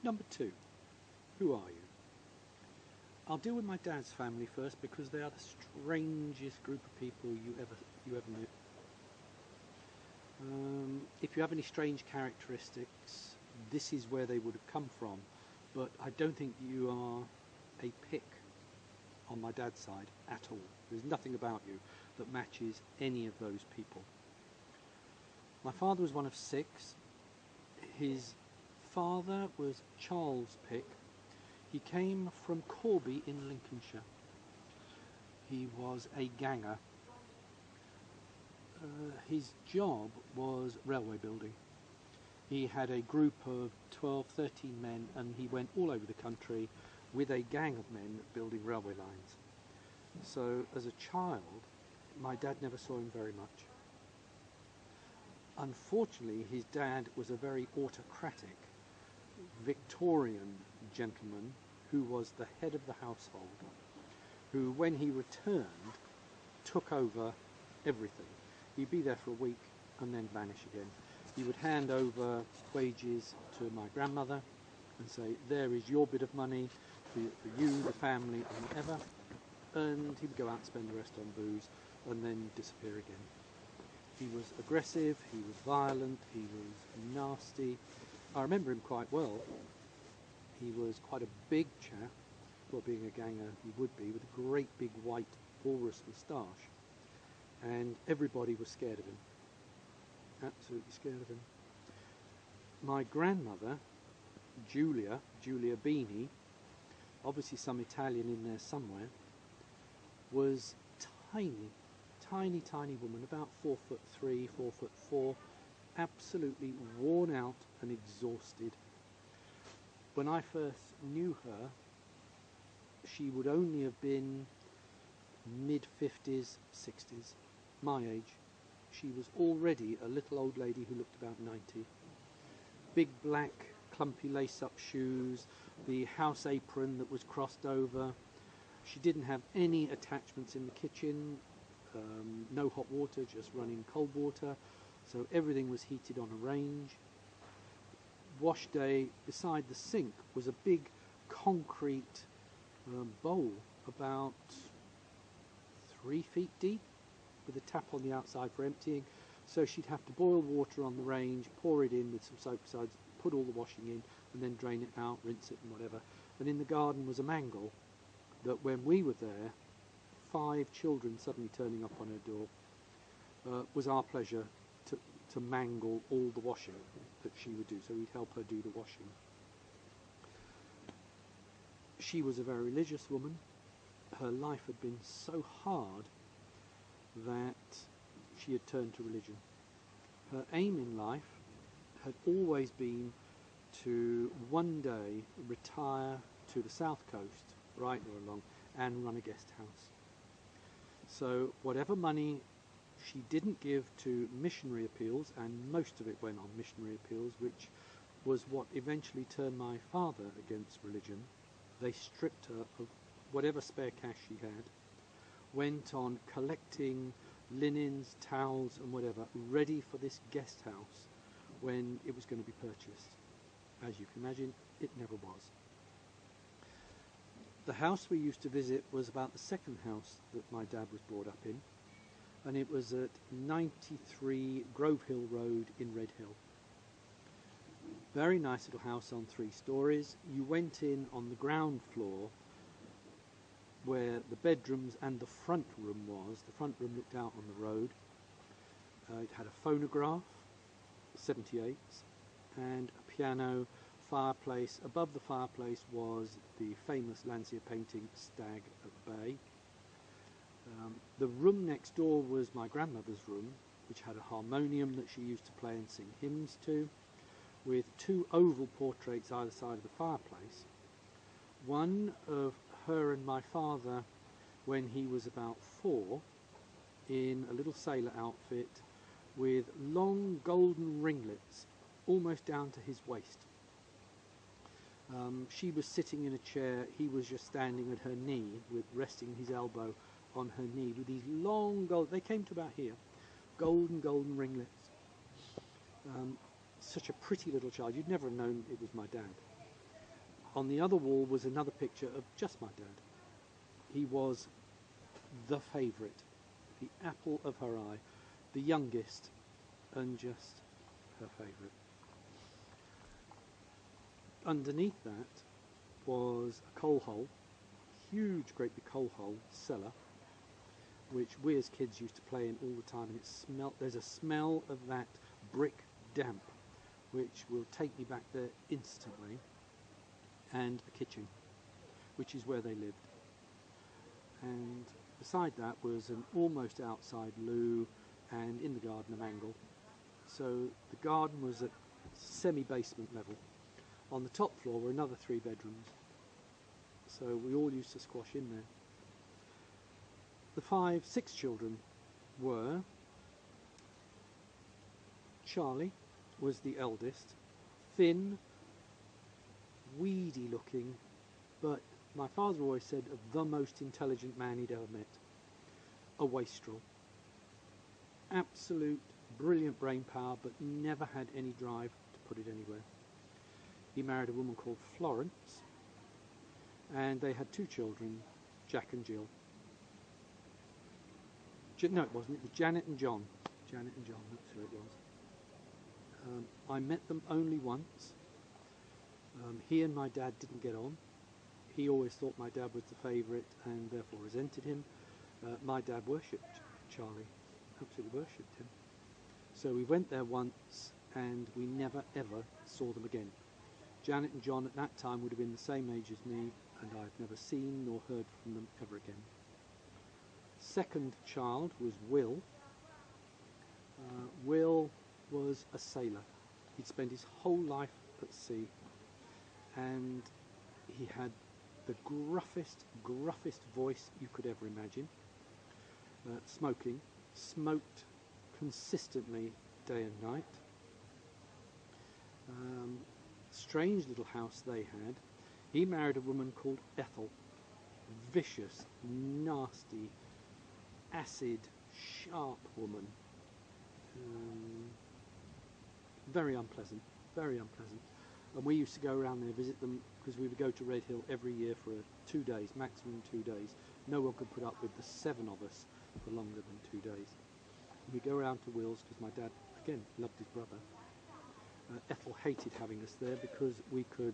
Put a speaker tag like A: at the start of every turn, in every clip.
A: Number 2, who are you? I'll deal with my dad's family first because they are the strangest group of people you ever knew. If you have any strange characteristics, this is where they would have come from, but I don't think you are a pick on my dad's side at all. There's nothing about you that matches any of those people. My father was one of 6. His father was Charles Pick. He came from Corby in Lincolnshire. He was a ganger. His job was railway building. He had a group of 12, 13 men, and he went all over the country with a gang of men building railway lines. So as a child, my dad never saw him very much. Unfortunately, his dad was a very autocratic Victorian gentleman who was the head of the household, who when he returned took over everything. He'd be there for a week and then vanish again. He would hand over wages to my grandmother and say, there is your bit of money for you, the family and whatever, and he would go out and spend the rest on booze and then disappear again. He was aggressive, he was violent, he was nasty. I remember him quite well. He was quite a big chap, well, being a ganger he would be, with a great big white walrus moustache, and everybody was scared of him, absolutely scared of him. My grandmother, Julia Beanie, obviously some Italian in there somewhere, was tiny woman, about 4'3", 4'4", absolutely worn out and exhausted. When I first knew her, she would only have been mid-50s, 60s, my age. She was already a little old lady who looked about 90. Big black clumpy lace-up shoes, the house apron that was crossed over. She didn't have any attachments in the kitchen, no hot water, just running cold water, so everything was heated on a range. Wash day, beside the sink was a big concrete bowl about 3 feet deep with a tap on the outside for emptying, so she'd have to boil water on the range, pour it in with some soap suds, put all the washing in and then drain it out, rinse it and whatever. And in the garden was a mangle that when we were there, 5 children suddenly turning up on her door, was our pleasure to mangle all the washing that she would do, so we'd help her do the washing. She was a very religious woman. Her life had been so hard that she had turned to religion. Her aim in life had always been to one day retire to the south coast, Brighton or along, and run a guest house. So whatever money she didn't give to missionary appeals, and most of it went on missionary appeals, which was what eventually turned my father against religion. They stripped her of whatever spare cash she had, went on collecting linens, towels and whatever, ready for this guest house when it was going to be purchased. As you can imagine, it never was. The house we used to visit was about the second house that my dad was brought up in, and it was at 93 Grove Hill Road in Red Hill. Very nice little house on 3 stories. You went in on the ground floor where the bedrooms and the front room was. The front room looked out on the road. It had a phonograph, 78s, and a piano, fireplace. Above the fireplace was the famous Landseer painting Stag at Bay. The room next door was my grandmother's room, which had a harmonium that she used to play and sing hymns to, with 2 oval portraits either side of the fireplace. One of her and my father when he was about 4, in a little sailor outfit with long golden ringlets almost down to his waist. She was sitting in a chair, he was just standing at her knee, with resting his elbow on her knee, with these long they came to about here, golden ringlets. Such a pretty little child. You'd never have known it was my dad. On the other wall was another picture of just my dad. He was the favourite, the apple of her eye, the youngest, and just her favourite. Underneath that was a coal hole, huge, great big coal hole, cellar, which we as kids used to play in all the time, and it smelled, there's a smell of that brick damp which will take me back there instantly, and a kitchen, which is where they lived. And beside that was an almost outside loo, and in the garden a mangle. So the garden was at semi-basement level. On the top floor were another 3 bedrooms. So we all used to squash in there. The 6 children were: Charlie was the eldest, thin, weedy looking, but my father always said the most intelligent man he'd ever met. A wastrel. Absolute brilliant brain power, but never had any drive to put it anywhere. He married a woman called Florence, and they had 2 children, Jack and Jill. No, it wasn't. It was Janet and John. Janet and John, that's who it was. I met them only once. He and my dad didn't get on. He always thought my dad was the favourite and therefore resented him. My dad worshipped Charlie, absolutely worshipped him. So we went there once and we never ever saw them again. Janet and John at that time would have been the same age as me, and I've never seen nor heard from them ever again. Second child was Will. Will was a sailor. He'd spent his whole life at sea, and he had the gruffest voice you could ever imagine. Smoking, smoked consistently day and night. Strange little house they had. He married a woman called Ethel. Vicious, nasty, acid, sharp woman. Very unpleasant, very unpleasant. And we used to go around there, visit them, because we would go to Red Hill every year for 2 days, maximum 2 days. No one could put up with the 7 of us for longer than 2 days. We'd go around to Will's because my dad, again, loved his brother. Ethel hated having us there because we could,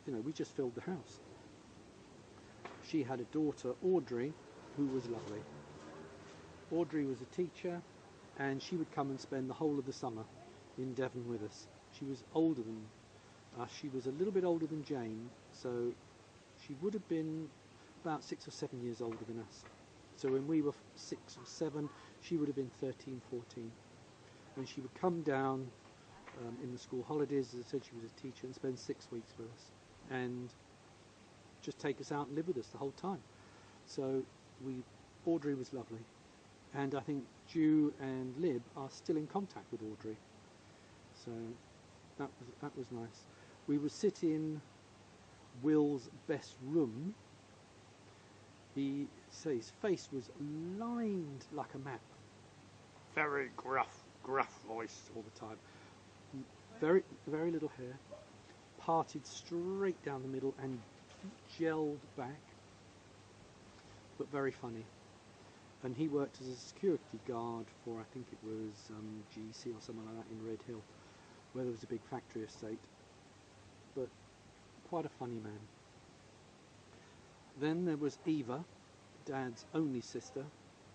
A: we just filled the house. She had a daughter, Audrey, who was lovely. Audrey was a teacher, and she would come and spend the whole of the summer in Devon with us. She was older than us. She was a little bit older than Jane, so she would have been about 6 or 7 years older than us. So when we were 6 or 7, she would have been 13, 14. And she would come down in the school holidays, as I said, she was a teacher, and spend 6 weeks with us, and just take us out and live with us the whole time. So Audrey was lovely. And I think Ju and Lib are still in contact with Audrey. So that was nice. We would sit in Will's best room. His face was lined like a map. Very gruff voice all the time. Very little hair. Parted straight down the middle and gelled back. But very funny. And he worked as a security guard for, I think it was GC or something like that in Red Hill, where there was a big factory estate. But quite a funny man. Then there was Eva, Dad's only sister,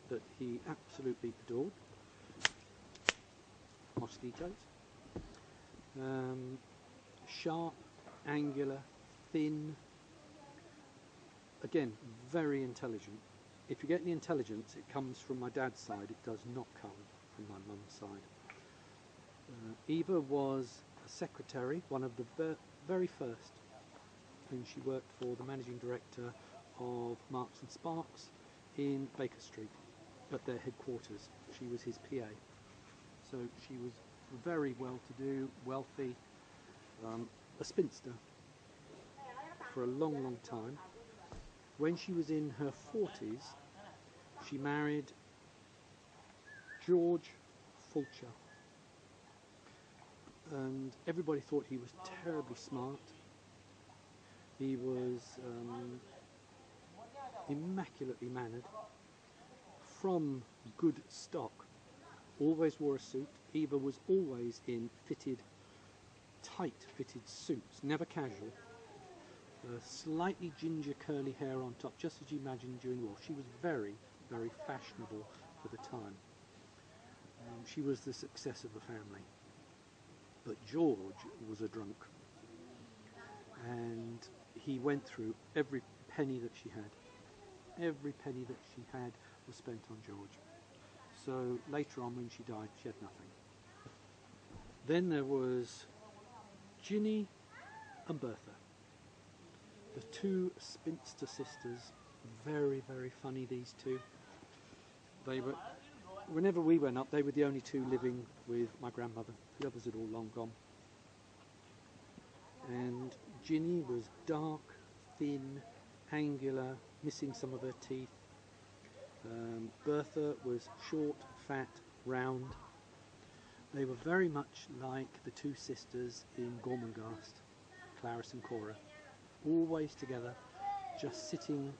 A: that he absolutely adored. Mosquitoes. Sharp, angular, thin. Again, very intelligent. If you get any intelligence, it comes from my dad's side. It does not come from my mum's side. Eva was a secretary, one of the very first, and she worked for the managing director of Marks and Sparks in Baker Street, at their headquarters. She was his PA. So she was very well-to-do, wealthy, a spinster for a long time. When she was in her 40s, she married George Fulcher, and everybody thought he was terribly smart, He was immaculately mannered, from good stock, always wore a suit. Eva was always in tight fitted suits, never casual. Slightly ginger curly hair on top, just as you imagine during the war. She was very, very fashionable for the time. She was the success of the family. But George was a drunk, and he went through every penny that she had. Every penny that she had was spent on George. So later on, when she died, she had nothing. Then there was Ginny and Bertha, the two spinster sisters. Very, very funny, these two. They were, whenever we went up, they were the only two living with my grandmother. The others had all long gone. And Ginny was dark, thin, angular, missing some of her teeth. Bertha was short, fat, round. They were very much like the two sisters in Gormenghast, Clarice and Cora, always together, just sitting,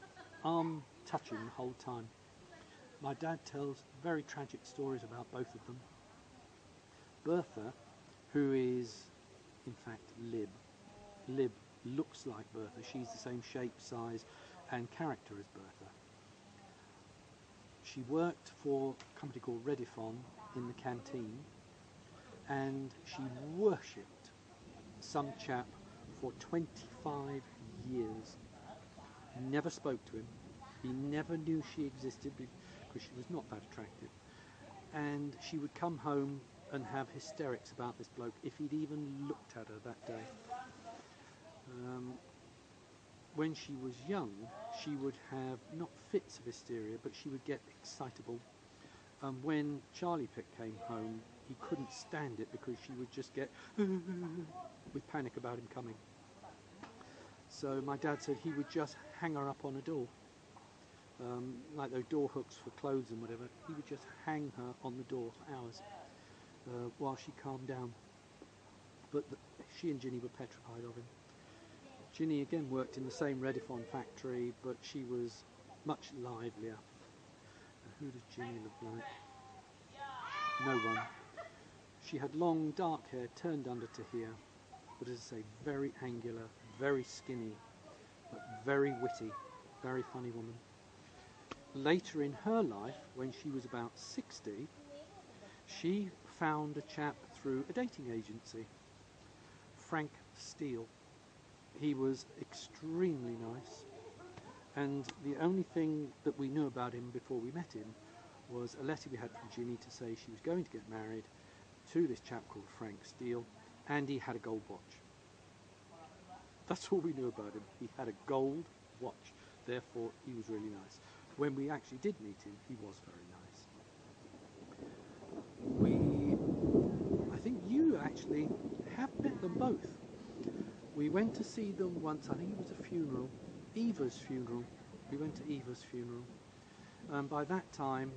A: arm touching the whole time. My dad tells very tragic stories about both of them. Bertha, who is in fact Lib looks like Bertha. She's the same shape, size and character as Bertha. She worked for a company called Redifon in the canteen, and she worshipped some chap for 25 years. Never spoke to him. He never knew she existed because she was not that attractive. And she would come home and have hysterics about this bloke if he'd even looked at her that day. When she was young, she would have not fits of hysteria, but she would get excitable. When Charlie Pitt came home, he couldn't stand it because she would just get with panic about him coming. So my dad said he would just hang her up on a door, like those door hooks for clothes and whatever. He would just hang her on the door for hours while she calmed down. But she and Ginny were petrified of him. Ginny again worked in the same Redifon factory, but she was much livelier. Who does Ginny look like? No one. She had long dark hair turned under to here, but as I say, very angular, very skinny, but very witty, very funny woman. Later in her life, when she was about 60, she found a chap through a dating agency, Frank Steele. He was extremely nice, and the only thing that we knew about him before we met him was a letter we had from Ginny to say she was going to get married to this chap called Frank Steele, and he had a gold watch. That's all we knew about him. He had a gold watch, therefore he was really nice. When we actually did meet him, he was very nice. I think you actually have met them both. We went to see them once. I think it was a funeral, Eva's funeral. We went to Eva's funeral. By that time,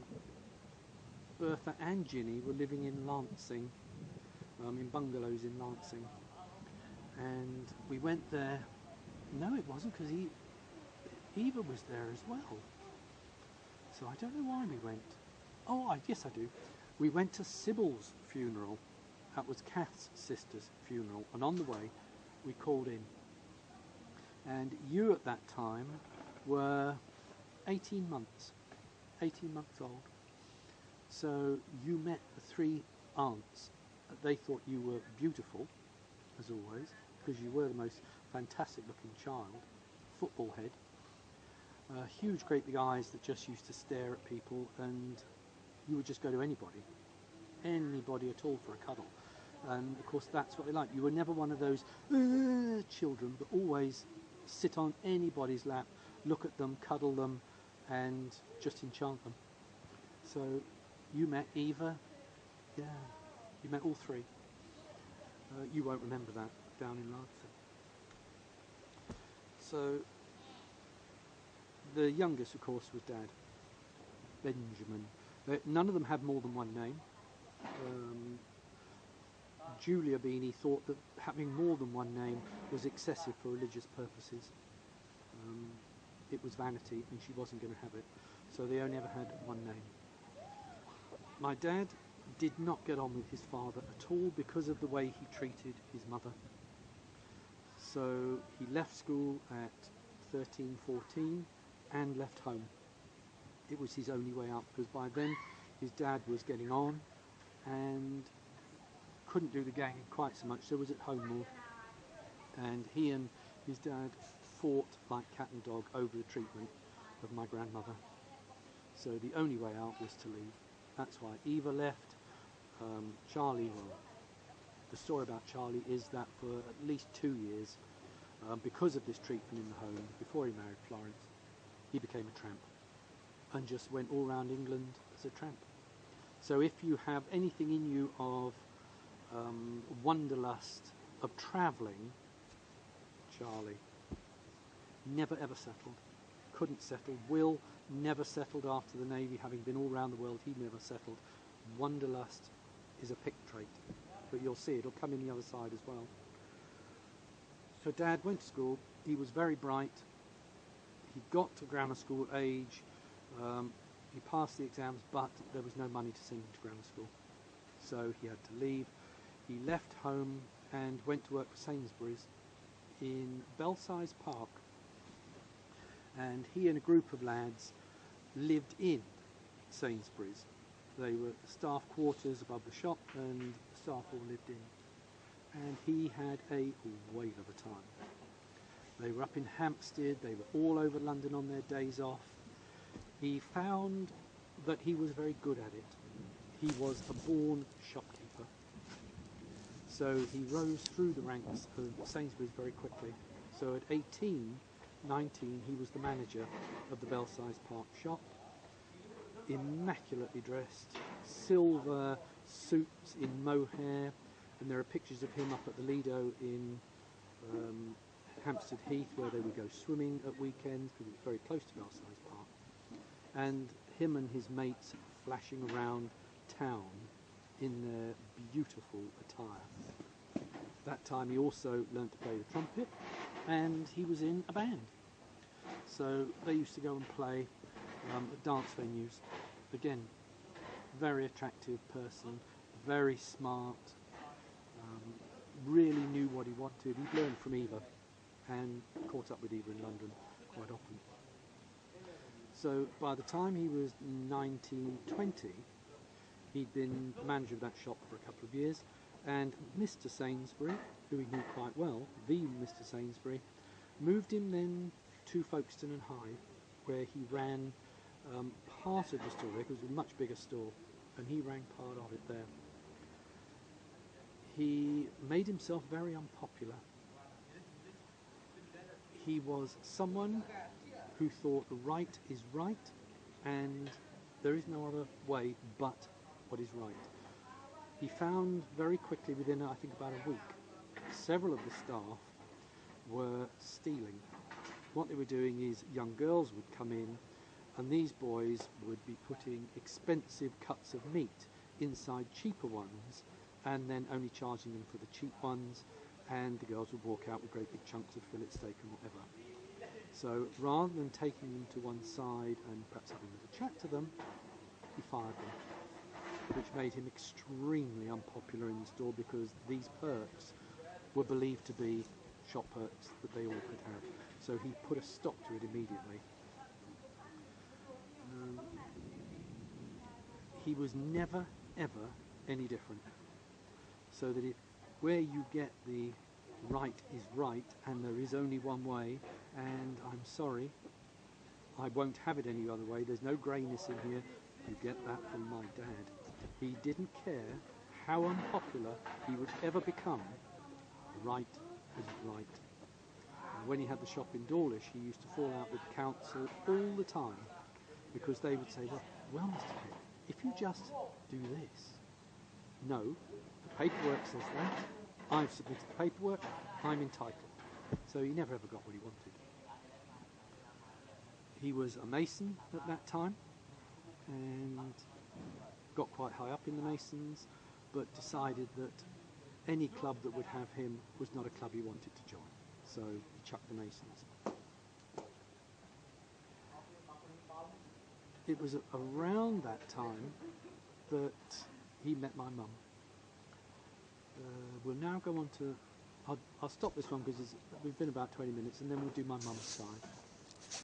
A: Bertha and Ginny were living in Lancing, in bungalows in Lancing. And we went there. No, it wasn't, because Eva was there as well. So I don't know why we went. Oh, yes, I do. We went to Sybil's funeral. That was Kath's sister's funeral. And on the way, we called in. And you at that time were 18 months old. So you met the three aunts. They thought you were beautiful, as always, because you were the most fantastic looking child, football head, huge great big eyes that just used to stare at people, and you would just go to anybody at all for a cuddle. And of course that's what they liked. You were never one of those children, but always sit on anybody's lap, look at them, cuddle them, and just enchant them. So you met Eva, yeah, you met all three. You won't remember that down in Lancing. So the youngest, of course, was Dad, Benjamin. None of them had more than one name. Julia Beanie thought that having more than one name was excessive for religious purposes. It was vanity and she wasn't going to have it, so they only ever had one name. My dad did not get on with his father at all because of the way he treated his mother. So he left school at 13, 14 and left home. It was his only way out, because by then his dad was getting on and couldn't do the gang quite so much, so was at home more. And he and his dad fought like cat and dog over the treatment of my grandmother. So the only way out was to leave. That's why Eva left. Charlie, well, the story about Charlie is that for at least 2 years, because of this treatment in the home, before he married Florence, he became a tramp and just went all around England as a tramp. So if you have anything in you of wanderlust, of travelling, Charlie never ever settled, couldn't settle. Will never settled after the Navy, having been all around the world, he never settled. Wanderlust is a pick trait, but you'll see it'll come in the other side as well. So Dad went to school, he was very bright, he got to grammar school age, he passed the exams, but there was no money to send him to grammar school, so he had to leave. He left home and went to work for Sainsbury's in Belsize Park, and he and a group of lads lived in Sainsbury's. They were staff quarters above the shop and the staff all lived in. And he had a whale of a time. They were up in Hampstead, they were all over London on their days off. He found that he was very good at it. He was a born shopkeeper. So he rose through the ranks of Sainsbury's very quickly. So at 18, 19, he was the manager of the Belsize Park shop, immaculately dressed, silver suits in mohair, and there are pictures of him up at the Lido in Hampstead Heath, where they would go swimming at weekends because it was very close to Belsize Park, and him and his mates flashing around town in their beautiful attire. That time he also learned to play the trumpet, and he was in a band. So they used to go and play at dance venues. Again, very attractive person, very smart, really knew what he wanted. He'd learned from Eva and caught up with Eva in London quite often. So by the time he was 19, 20, he'd been manager of that shop for a couple of years, and Mr. Sainsbury, who he knew quite well, the Mr. Sainsbury, moved him then to Folkestone and Hythe, where he ran part of the store. It was a much bigger store, and he ran part of it there. He made himself very unpopular. He was someone who thought right is right, and there is no other way but what is right. He found very quickly, within I think about a week, several of the staff were stealing. What they were doing is young girls would come in, and these boys would be putting expensive cuts of meat inside cheaper ones, and then only charging them for the cheap ones, and the girls would walk out with great big chunks of fillet steak and whatever. So rather than taking them to one side and perhaps having a little chat to them, he fired them, which made him extremely unpopular in the store, because these perks were believed to be shop perks that they all could have. So he put a stop to it immediately. He was never ever any different. So that if where you get the right is right and there is only one way, and I'm sorry, I won't have it any other way, there's no greyness in here, you get that from my dad. He didn't care how unpopular he would ever become, right is right. And when he had the shop in Dawlish, he used to fall out with the council all the time, because they would say, well Mr. Pitt, if you just do this. No, the paperwork says that, I've submitted the paperwork, I'm entitled. So he never ever got what he wanted. He was a Mason at that time, and got quite high up in the Masons, but decided that any club that would have him was not a club he wanted to join. So he chucked the Masons. It was around that time that he met my mum. We'll now go on to, I'll stop this one because we've been about 20 minutes, and then we'll do my mum's side.